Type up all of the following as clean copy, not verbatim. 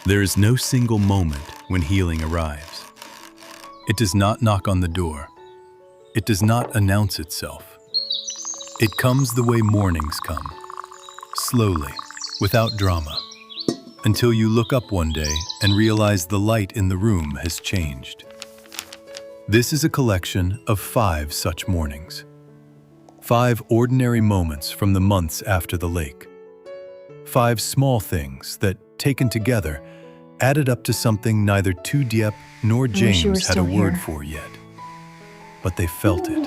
There is no single moment when healing arrives. It does not knock on the door. It does not announce itself. It comes the way mornings come, slowly, without drama, until you look up one day and realize the light in the room has changed. This is a collection of 5 such mornings. 5 ordinary moments from the months after the lake. 5 small things that, taken together, added up to something neither Diep nor James had a word for yet. But they felt it.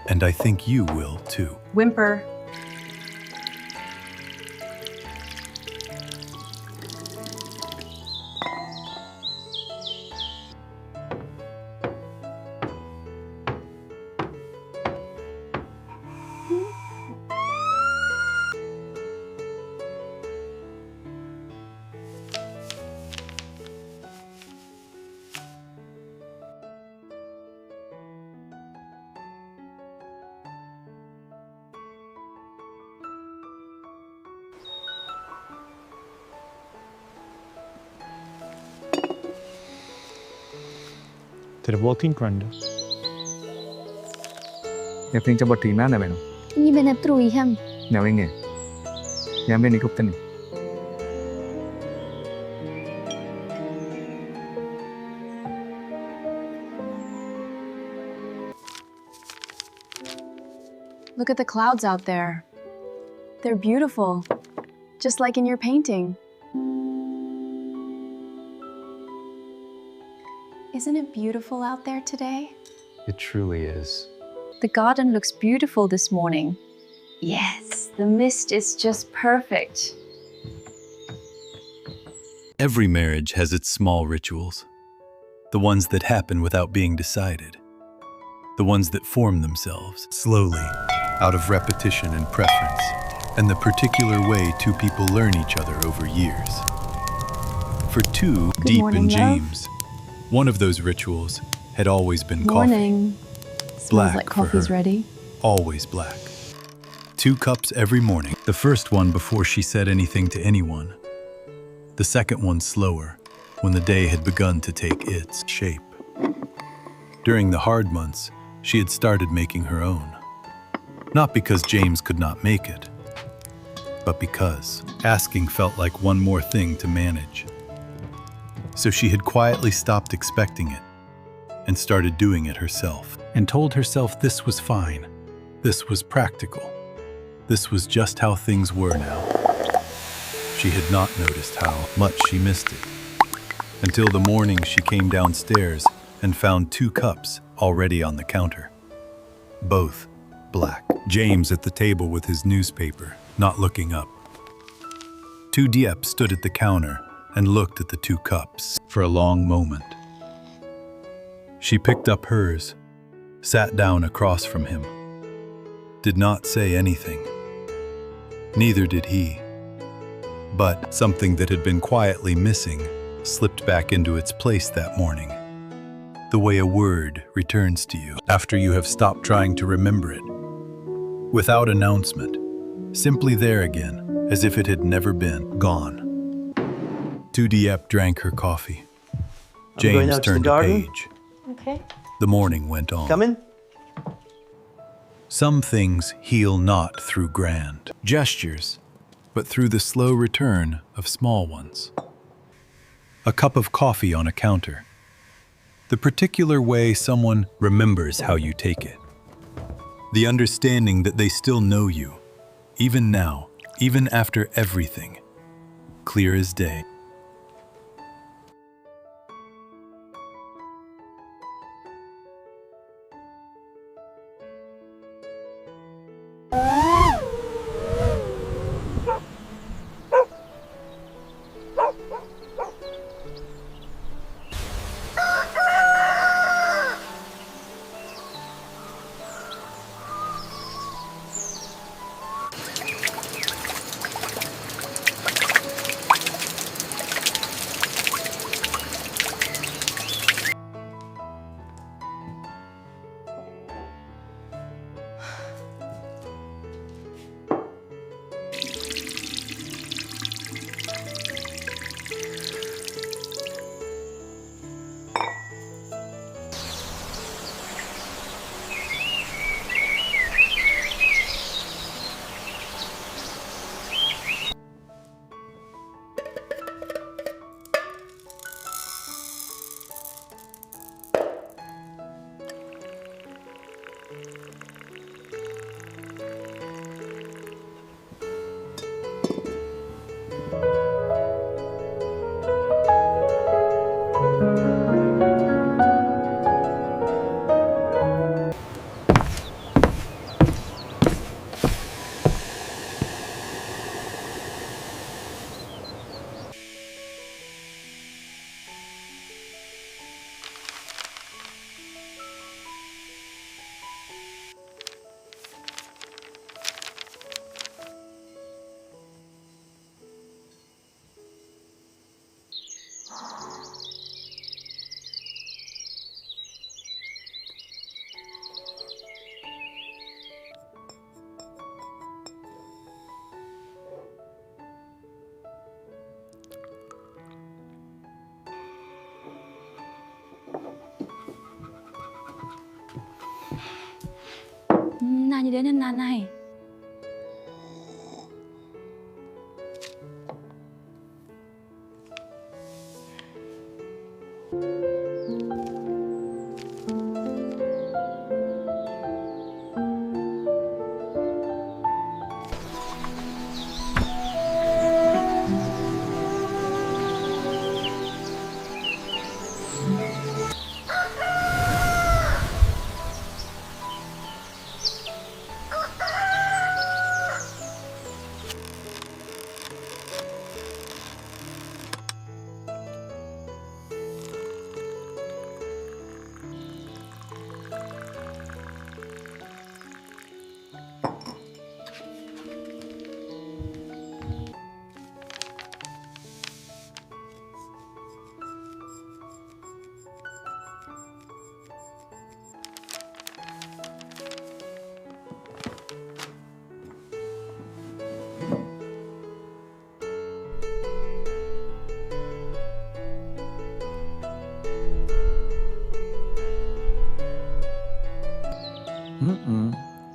And I think you will too. Whimper. Ter walking run. Jag tänkte bara till med mig. Ni bena trui ham. Nào anh nghe. Jag bên đi cục tên. Look at the clouds out there. They're beautiful, just like in your painting. Isn't it beautiful out there today? It truly is. The garden looks beautiful this morning. Yes, the mist is just perfect. Every marriage has its small rituals. The ones that happen without being decided. The ones that form themselves slowly, out of repetition and preference, and the particular way 2 people learn each other over years. For Diep morning, and love. James, one of those rituals had always been Morning. Smells Black like for coffee's her. ready. always black. 2 cups every morning. The first one before she said anything to anyone. The second one slower, when the day had begun to take its shape. During the hard months, she had started making her own. Not because James could not make it, but because asking felt like one more thing to manage. So she had quietly stopped expecting it and started doing it herself, and told herself this was fine, this was practical, this was just how things were now. She had not noticed how much she missed it, until the morning she came downstairs and found 2 cups already on the counter, both black. James at the table with his newspaper, not looking up. Diep stood at the counter and looked at the 2 cups for a long moment. She picked up hers, sat down across from him, did not say anything. Neither did he. But something that had been quietly missing slipped back into its place that morning. The way a word returns to you after you have stopped trying to remember it. Without announcement, simply there again, as if it had never been, gone. Diep drank her coffee. going James out to the turned a garden. page. Okay. The morning went on. Coming? Some things heal not through grand gestures, but through the slow return of small ones. A cup of coffee on a counter. The particular way someone remembers how you take it. The understanding that they still know you, even now, even after everything, clear as day. gì đến anh này?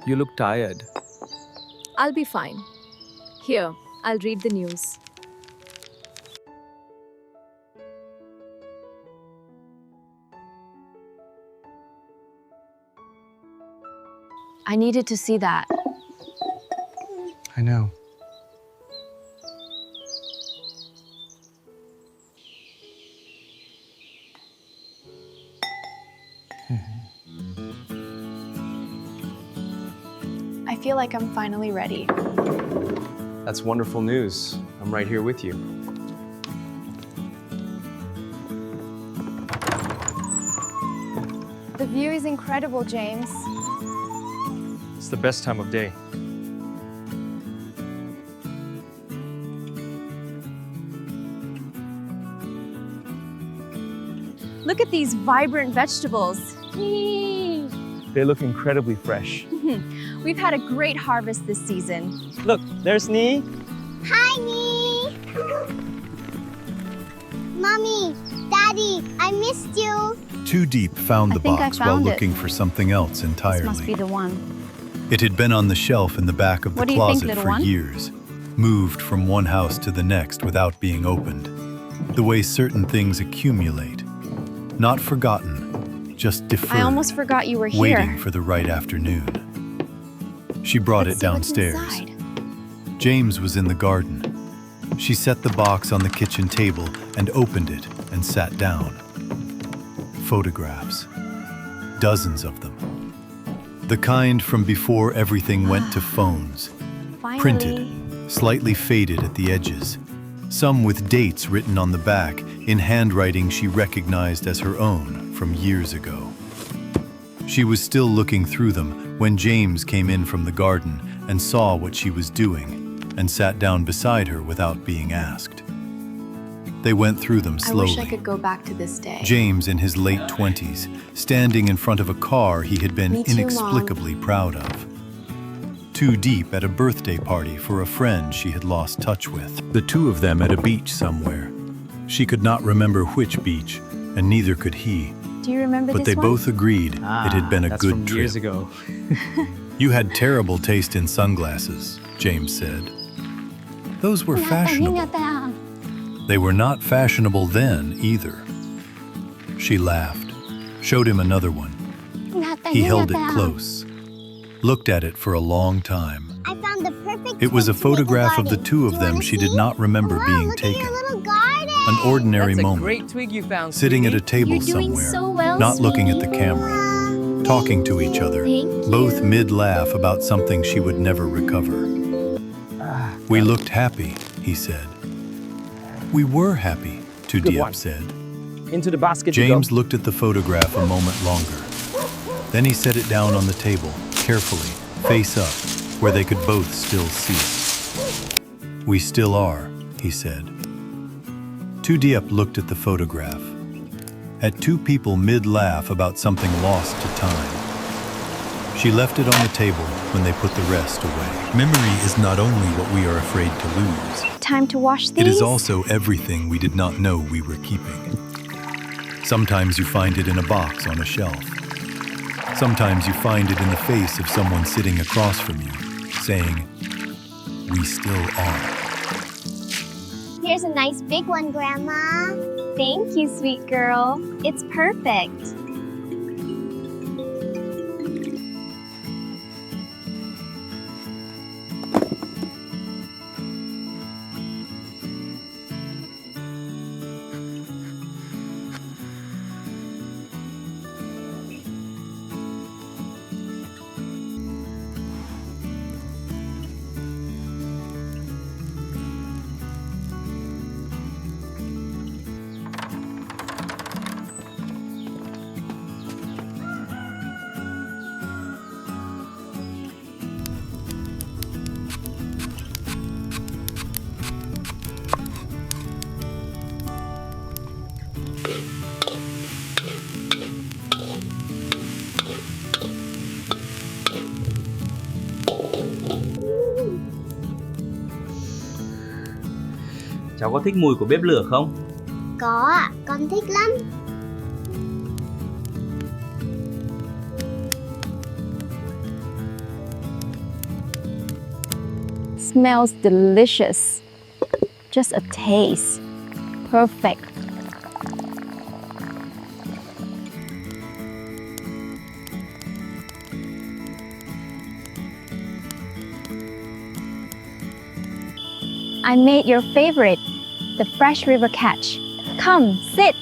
You look tired. I'll be fine. Here, I'll read the news. I needed to see that. I know. I feel like I'm finally ready. That's wonderful news. I'm right here with you. The view is incredible, James. It's the best time of day. Look at these vibrant vegetables. They look incredibly fresh. We've had a great harvest this season. Look, there's Nee. Hi, Nee! Mommy, Daddy, I missed you. Too Deep found the I think I box while found it. looking for something else This entirely. must be the one. It had been on the shelf in the back of the What do you think, closet little for one? years, moved from one house to the next without being opened. The way certain things accumulate. Not forgotten, just deferred, I almost forgot you were here. waiting for the right afternoon. She brought Let's it see what's downstairs. inside. James was in the garden. She set the box on the kitchen table and opened it and sat down. Photographs. Dozens of them. The kind from before everything went to phones. Finally. Printed, slightly faded at the edges. Some with dates written on the back in handwriting she recognized as her own from years ago. She was still looking through them when James came in from the garden and saw what she was doing and sat down beside her without being asked. They went through them I slowly. wish I could go back to this day. James in his late 20s, standing in front of a car he had been Me too, Mom. inexplicably proud of. Too Deep at a birthday party for a friend she had lost touch with. The two of them at a beach somewhere. She could not remember which beach, and neither could he. Do you remember But this they one? both agreed it had been a That's good from trip. years ago. You had terrible taste in sunglasses, James said. Those were fashionable. They were not fashionable then either. She laughed, showed him another one. He held it close, looked at it for a long time. I found the perfect It was a twig to make photograph of the garden. two of Do you them wanna she did see? not remember Wow, being look taken. At your little garden. An ordinary That's a moment, great twig you found, sitting at a sweetie. table You're doing somewhere, so well, not looking at the sweetie. camera, talking to each other, Thank both mid-laugh about something she would never recover. We looked happy, he said. We were happy, Too Good Diep one. said. Into the basket you James go. looked at the photograph a moment longer. Then he set it down on the table, carefully, face up, where they could both still see it. We still are, he said. Too Diep looked at the photograph. At two people mid-laugh about something lost to time. She left it on the table when they put the rest away. Memory is not only what we are afraid to lose. Time to wash these? It is also everything we did not know we were keeping. Sometimes you find it in a box on a shelf. Sometimes you find it in the face of someone sitting across from you, saying, "We still are." Here's a nice big one, Grandma. Thank you, sweet girl. It's perfect. Cháu có thích mùi của bếp lửa không? Có ạ, con thích lắm. Smells delicious. Just a taste. Perfect. I made your favorite, the fresh river catch. Come, sit.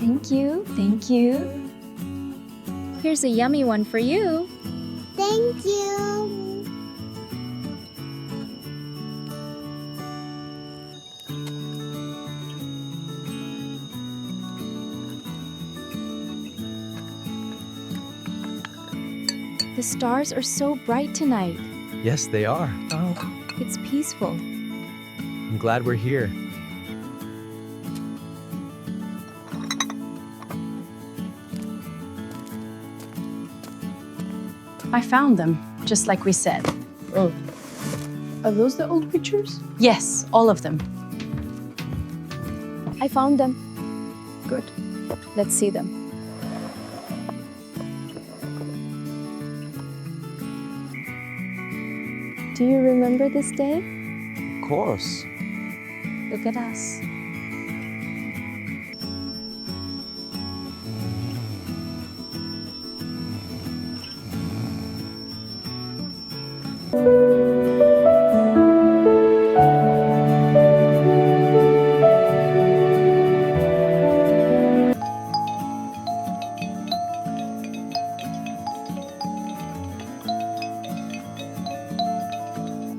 Thank you, thank you. Here's a yummy one for you. Thank you. The stars are so bright tonight. Yes, they are. Oh, it's peaceful. I'm glad we're here. I found them, just like we said. Oh. Are those the old pictures? Yes, all of them. I found them. Good. Let's see them. Do you remember this day? Of course. Look at us.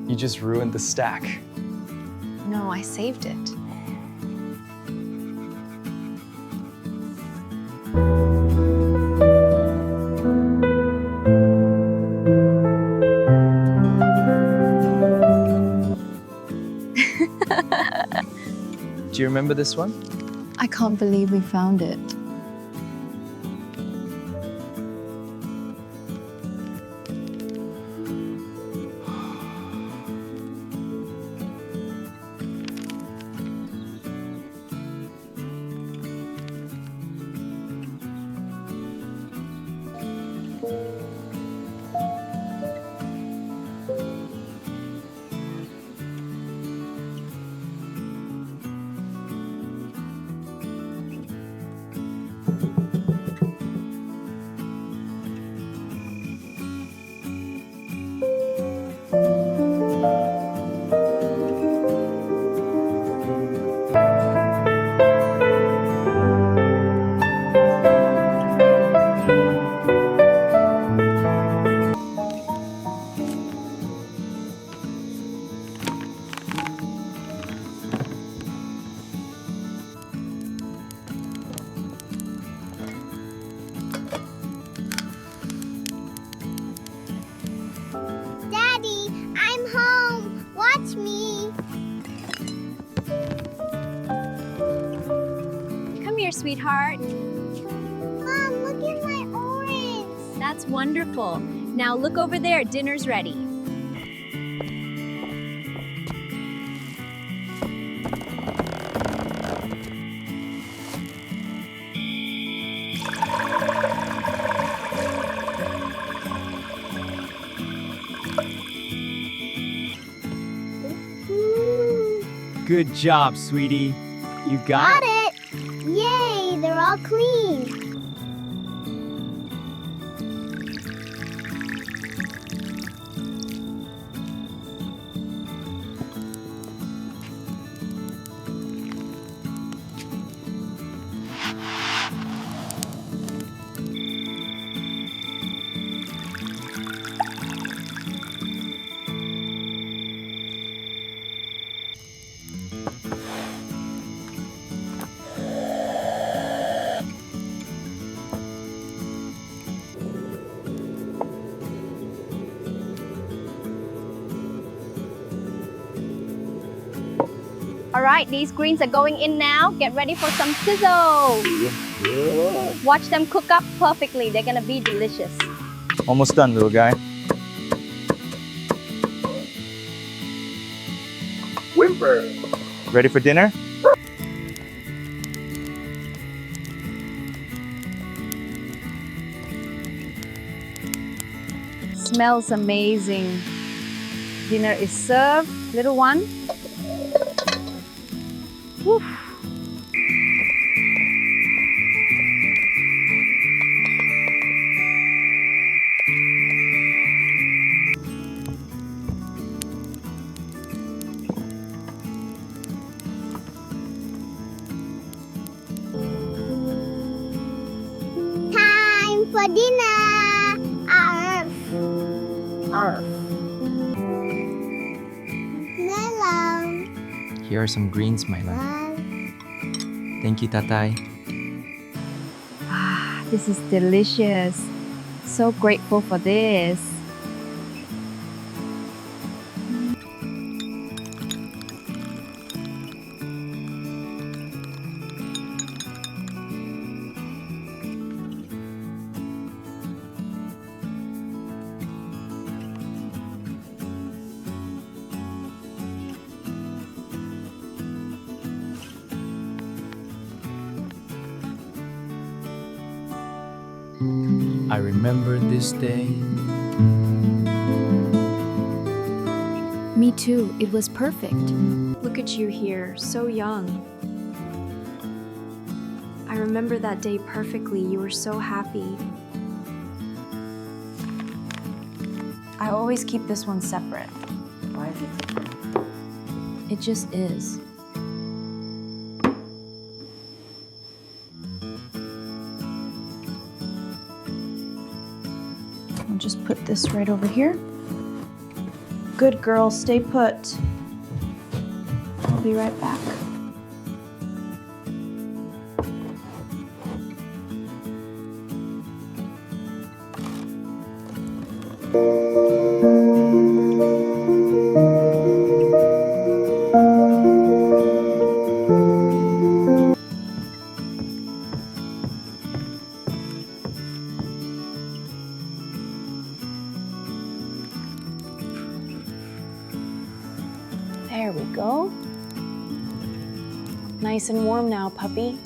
You just ruined the stack. No, I saved it. Do you remember this one? I can't believe we found it. sweetheart. Mom, look at my orange. That's wonderful. Now look over there. Dinner's ready. Good job, sweetie. You got Got it. Yay, they're all clean. All right, these greens are going in now. Get ready for some sizzle. Watch them cook up perfectly. They're gonna be delicious. Almost done, little guy. Whimper. Ready for dinner? Smells amazing. Dinner is served, little one. Woo. Time for dinner. Arf. Mellow. Here are some greens, my love. Love. Thank you, Tatay. Ah, this is delicious. So grateful for this. I remember this day. Me too. It was perfect. Look at you here, so young. I remember that day perfectly. You were so happy. I always keep this one separate. Why is it different? It just is. I'll just put this right over here. Good girl, stay put. I'll be right back. There we go. Nice and warm now, puppy.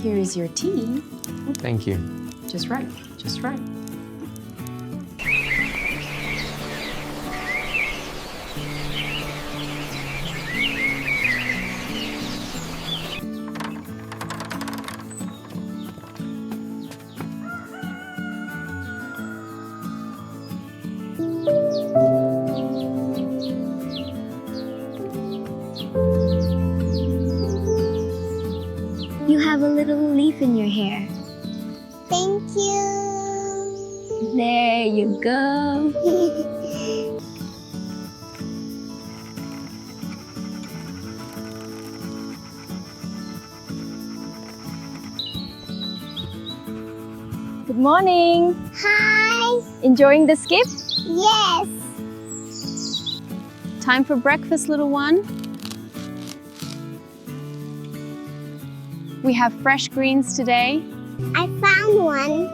Here is your tea. Thank you. Just right. Just right. You have a little leaf in your hair. Thank you. There you go. Good morning. Hi. Enjoying the skip? Yes. Time for breakfast, little one. We have fresh greens today. I found one.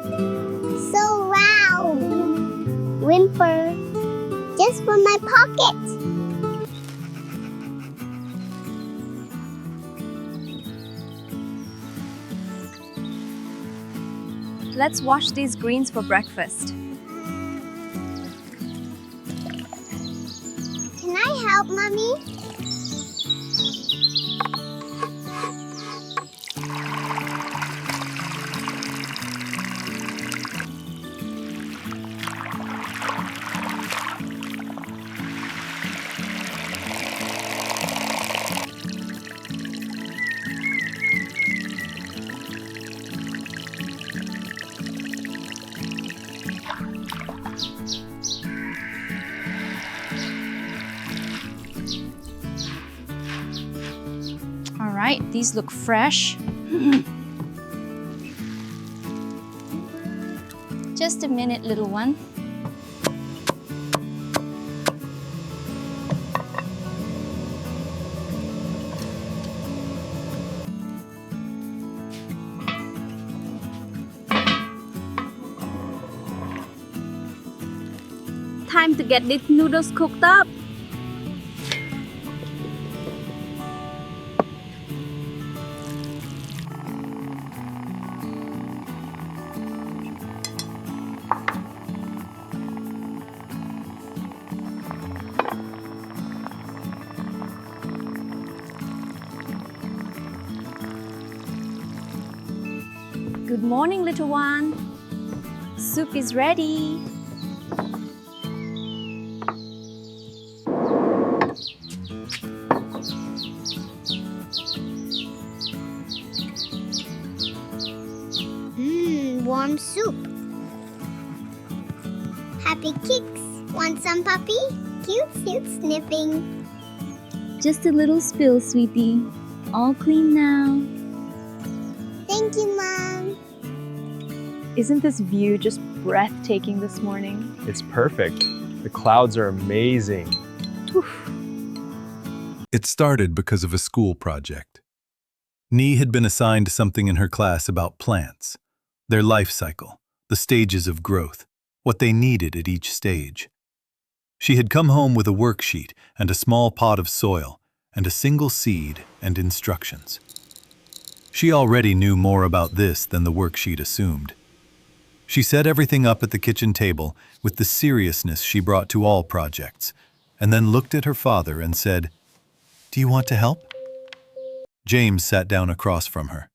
So round. Whimper. Just for my pocket. Let's wash these greens for breakfast. Can I help, Mommy? All right, these look fresh. Just a minute, little one. Time to get these noodles cooked up. Good morning, little one. Soup is ready. Warm soup. Happy kicks. Want some, puppy? Cute sniffing. Just a little spill, sweetie. All clean now. Thank you, Mom. Isn't this view just breathtaking this morning? It's perfect. The clouds are amazing. It started because of a school project. Nee had been assigned something in her class about plants, their life cycle, the stages of growth, what they needed at each stage. She had come home with a worksheet and a small pot of soil and a single seed and instructions. She already knew more about this than the worksheet assumed. She set everything up at the kitchen table with the seriousness she brought to all projects, and then looked at her father and said, "Do you want to help?" James sat down across from her.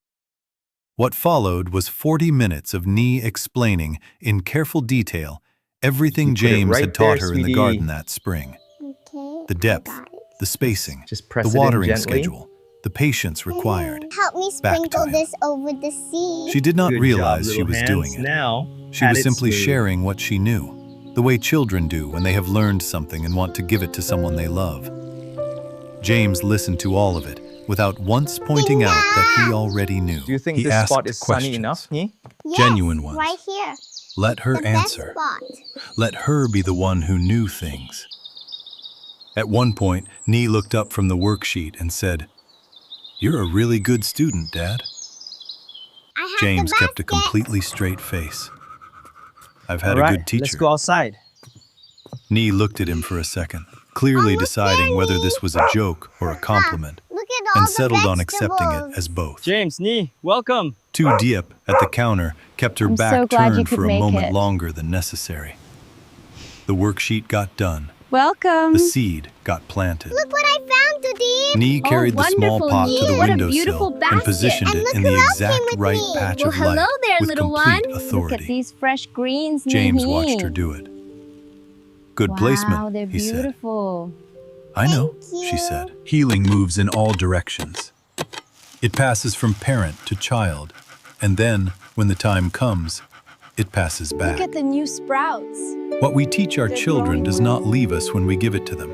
What followed was 40 minutes of Nee explaining, in careful detail, everything James had taught her in the garden that spring. Okay. The depth, the spacing, Just press the it in watering gently. schedule, the patience required. Help me Back to sprinkle him. this over the seed. She did not Good realize job, she little was hands. doing it. Now, She pat was it simply smooth. sharing what she knew, the way children do when they have learned something and want to give it to someone they love. James listened to all of it without once pointing out that he already knew. Do you think He this spot asked is sunny questions. enough, Nee? Yes, Genuine ones. right here. Let her The best answer. spot. Let her be the one who knew things. At one point, Nee looked up from the worksheet and said, "You're a really good student, Dad." I have James the kept a basket. completely straight face. "I've had All a right, good teacher." let's go outside. Nee looked at him for a second, clearly Almost deciding there, whether Nee. this was a joke or a compliment. Look at all and the settled on accepting it vegetables. as both. James, Nee, welcome. Diep at the counter kept her I'm back so glad you turned could for a make moment it. longer than necessary. The worksheet got done. Welcome. The seed got planted. Look what I found, Diep. Nee carried the small wonderful, pot to the Nee. What a windowsill beautiful and basket. positioned And it look in who the else exact came with right me. patch Well, of hello light there, with little complete one. authority. Look at these fresh greens, James Nehi. watched her do it. Good Wow, placement, they're he said. beautiful. I know, Thank she you. said. Healing moves in all directions. It passes from parent to child, and then, when the time comes, it passes back. Look at the new sprouts. What we teach our children does not leave us when we give it to them.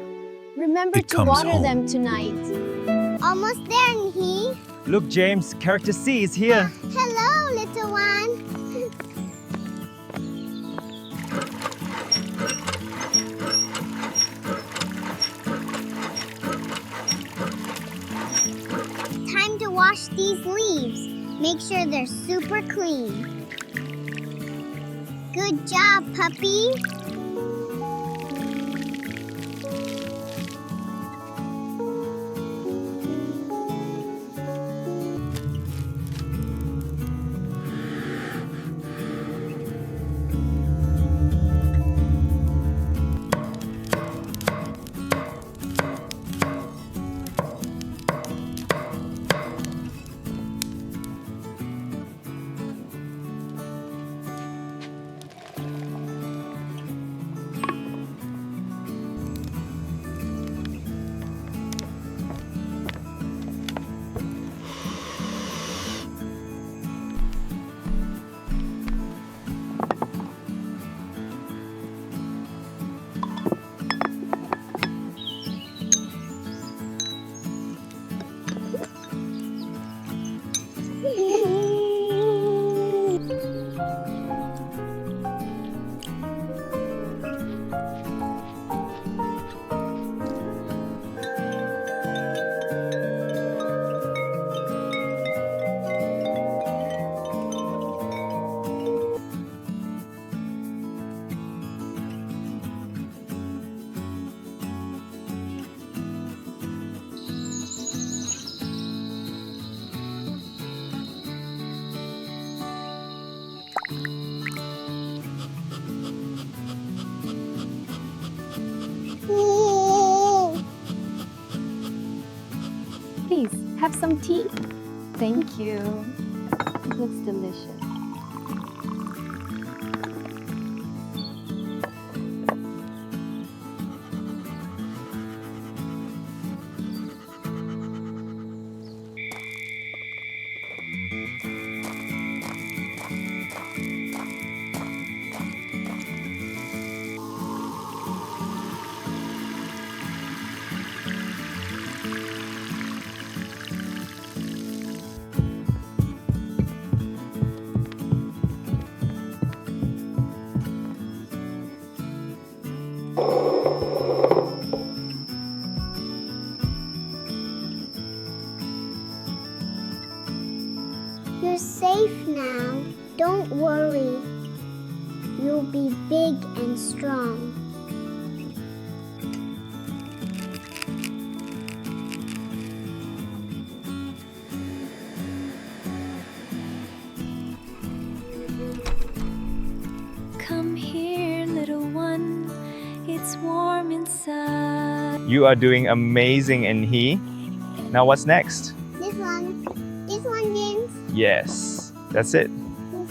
Remember It to comes water home. them tonight. Almost there, Nehi. Look, James, character C is here. Hello, little one. Time to wash these leaves. Make sure they're super clean. Good job, puppy. Please, have some tea. Thank you. Looks delicious. You're safe now. Don't worry. You'll be big and strong. Come here, little one. It's warm inside. You are doing amazing, and he. Now what's next? This one, James. Yes, that's it.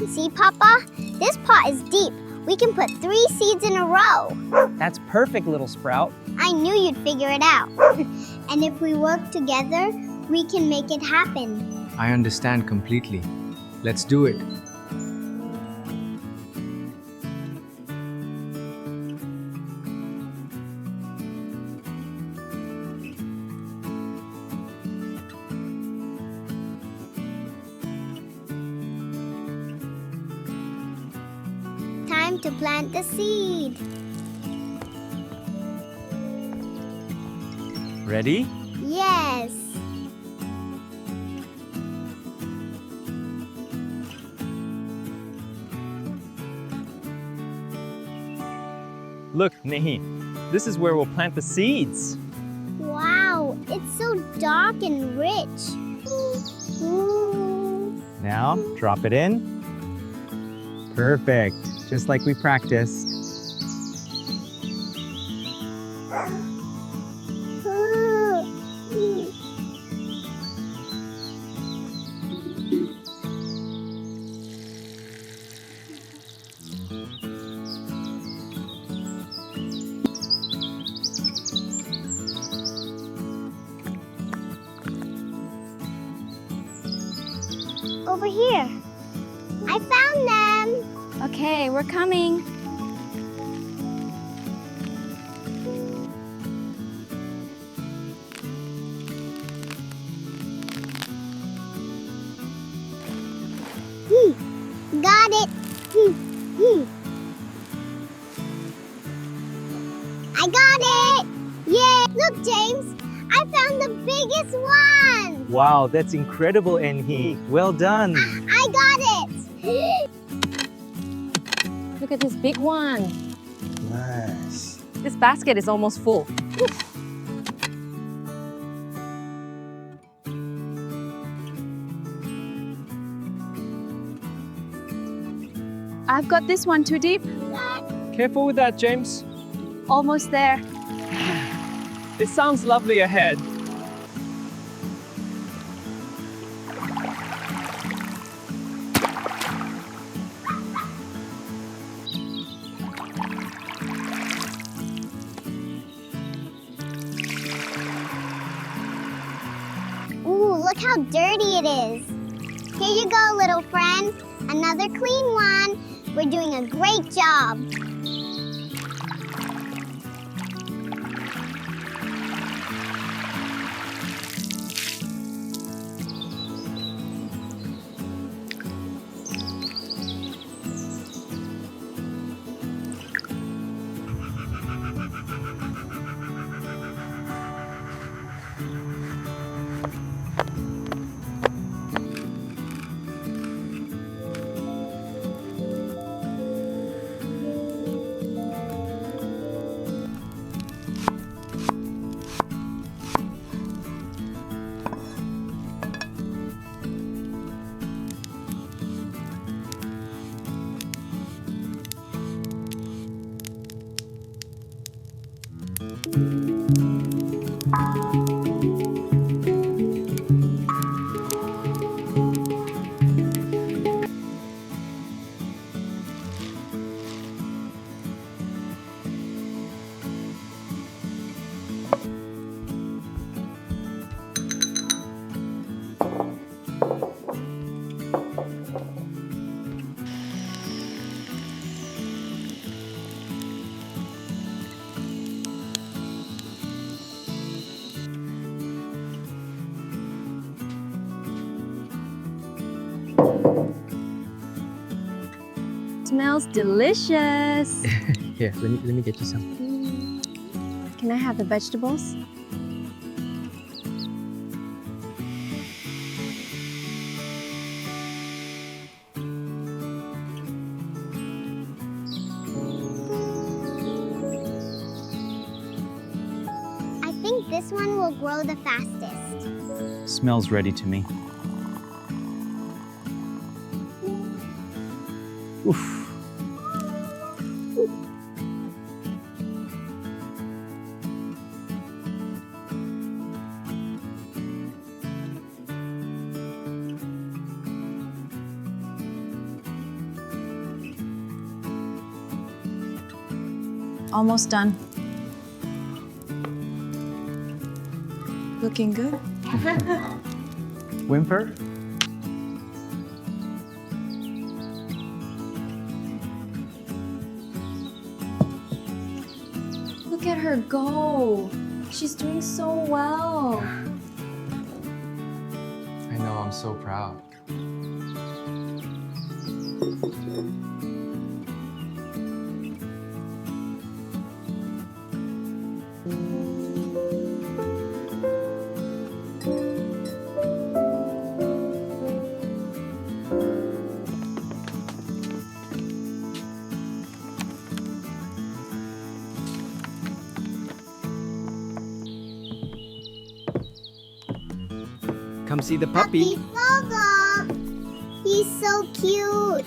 See, Papa? This pot is deep. We can put 3 seeds in a row. That's perfect, little sprout. I knew you'd figure it out. And if we work together, we can make it happen. I understand completely. Let's do it. Time to plant the seed. Ready? Yes. Look, Nehi, this is where we'll plant the seeds. Wow, It's so dark and rich. Ooh. Now, drop it in. Perfect. Just like we practiced. Over here. I found them. Okay, we're coming. Got it. I got it. Yay. Look, James. I found the biggest one. Wow, that's incredible, Enhi. Well done. I got it. Look at this big one. Nice. This basket is almost full. I've got this one too deep. Careful with that, James. Almost there. It sounds lovely ahead. Ooh, look how dirty it is. Here you go, little friend. Another clean one. We're doing a great job. Smells delicious. Here, let me get you some. Can I have the vegetables? I think this one will grow the fastest. Smells ready to me. Oof. Almost done. Looking good. Whimper? Look at her go. She's doing so well. I know, I'm so proud. Come see the puppy. Froggle. He's so cute.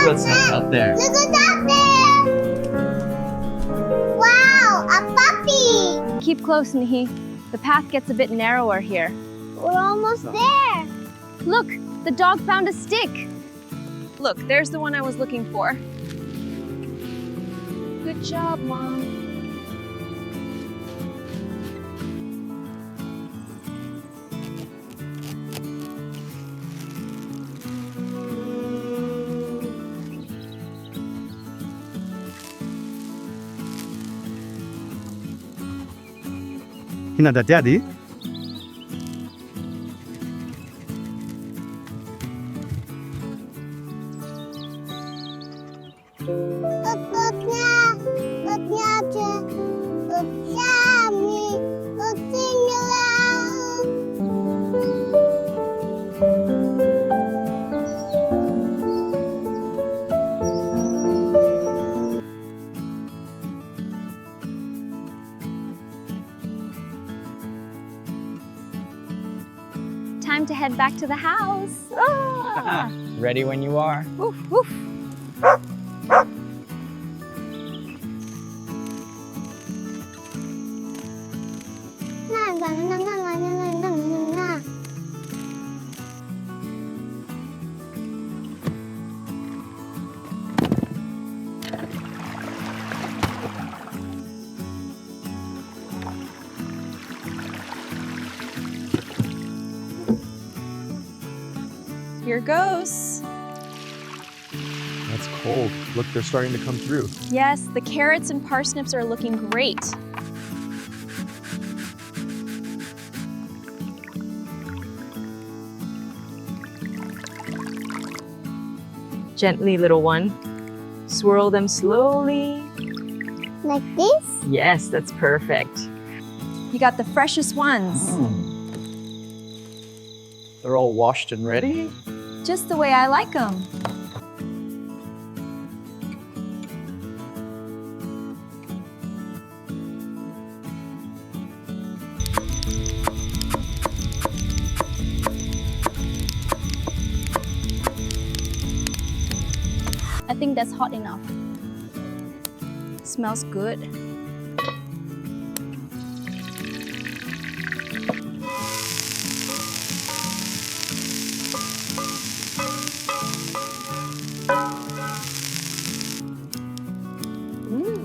What's that out there? Look what's out there. Wow, a puppy. Keep close, Nihi. The path gets a bit narrower here. We're almost there. Look, the dog found a stick. Look, there's the one I was looking for. Good job, Mom. Hinada Daddy. Time to head back to the house. Ah! Ready when you are. Woof, woof. Here goes. That's cold. Look, they're starting to come through. Yes, the carrots and parsnips are looking great. Gently, little one. Swirl them slowly. Like this? Yes, that's perfect. You got the freshest ones. They're all washed and ready? Just the way I like them. I think that's hot enough. Smells good.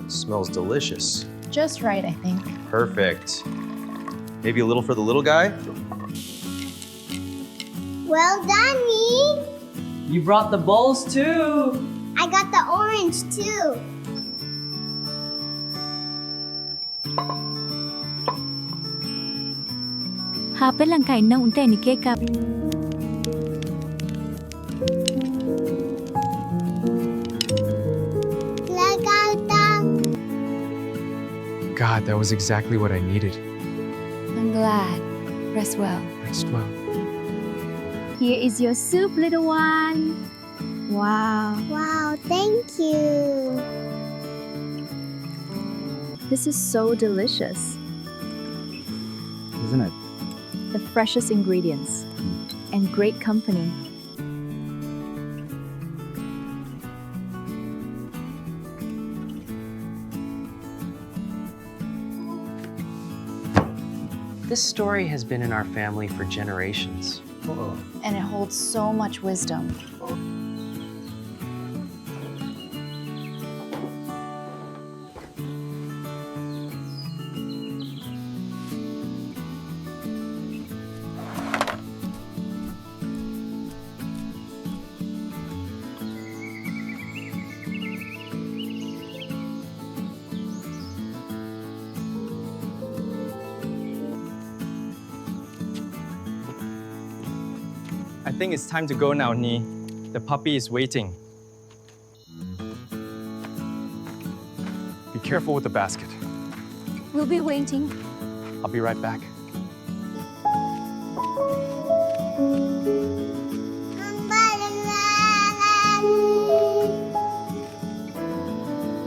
Smells delicious. Just right, I think. Perfect. Maybe a little for the little guy? Well done, me. You brought the bowls too. I got the orange too. Hapit lang kain na unta ni Keka. God, that was exactly what I needed. I'm glad. Rest well. Rest well. Here is your soup, little one. Wow. Wow, thank you. This is so delicious. Isn't it? The freshest ingredients and great company. This story has been in our family for generations. And it holds so much wisdom. I think it's time to go now, Ni. The puppy is waiting. Be careful with the basket. We'll be waiting. I'll be right back.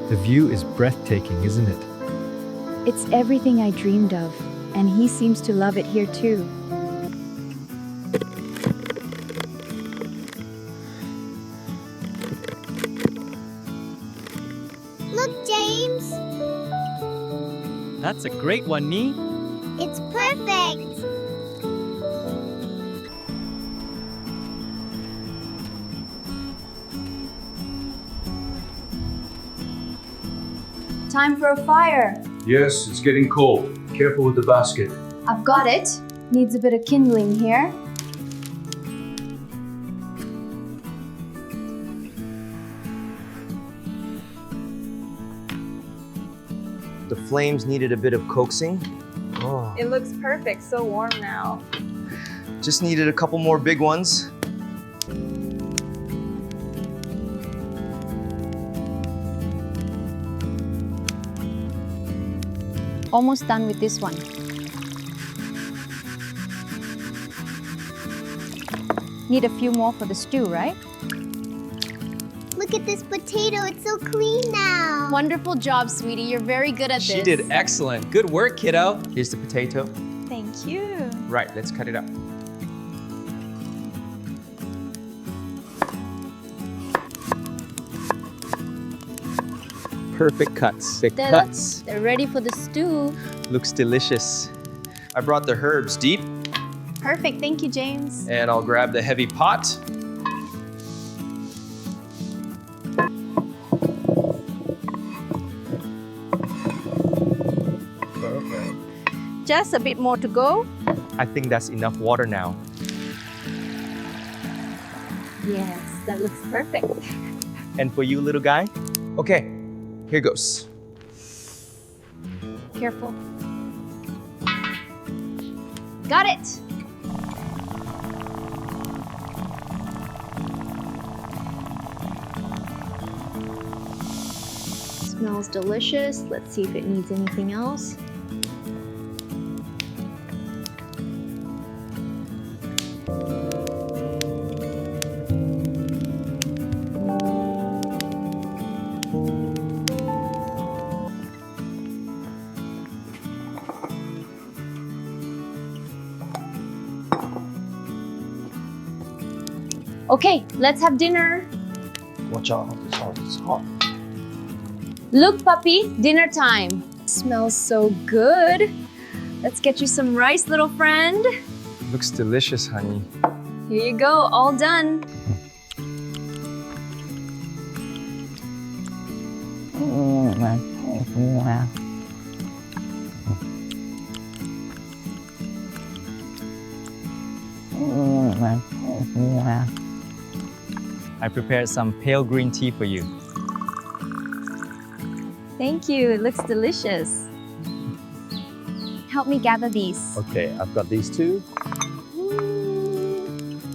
The view is breathtaking, isn't it? It's everything I dreamed of And he seems to love it here too. Look, James. That's a great one, Nee. It's perfect. Time for a fire. Yes, it's getting cold. Careful with the basket. I've got it. Needs a bit of kindling here. The flames needed a bit of coaxing. Oh, It looks perfect, so warm now. just needed a couple more big ones. Almost done with this one. Need a few more for the stew, right? Look at this potato. It's so clean now. Wonderful job, sweetie. You're very good at She this. did excellent. Good work, kiddo. Here's the potato. Thank you. Right, let's cut it up. Perfect cuts. Thick They're- cuts. They're ready for the stew. Looks delicious. I brought the herbs deep, Perfect. Thank you, James. and I'll grab the heavy pot. Just a bit more to go. I think that's enough water now. Yes, that looks perfect. And for you, little guy? Okay, here goes. Careful. Got it. Smells delicious. Let's see if it needs anything else. Okay, let's have dinner. Watch out, it's hot, it's hot. Look, puppy, dinner time. Smells so good. Let's get you some rice, little friend. Looks delicious, honey. Here you go, all done. I prepared some pale green tea for you. Thank you, it looks delicious. Help me gather these. Okay, I've got these two.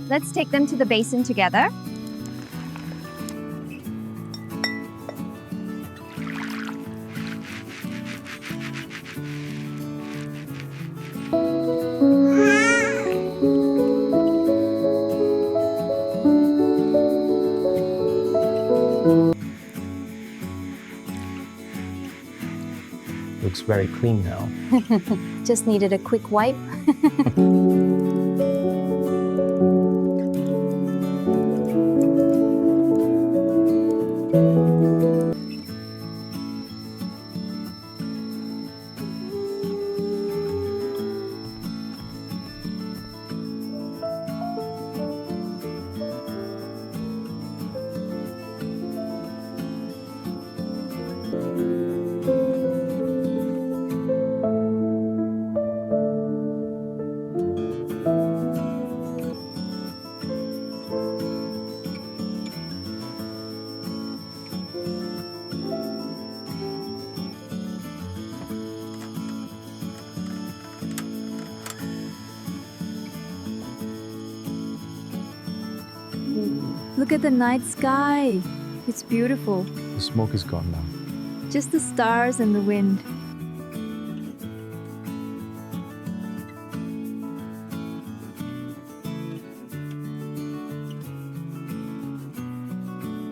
Let's take them to the basin together. Looks very clean now. Just needed a quick wipe. Look at the night sky. It's beautiful. The smoke is gone now. Just the stars and the wind.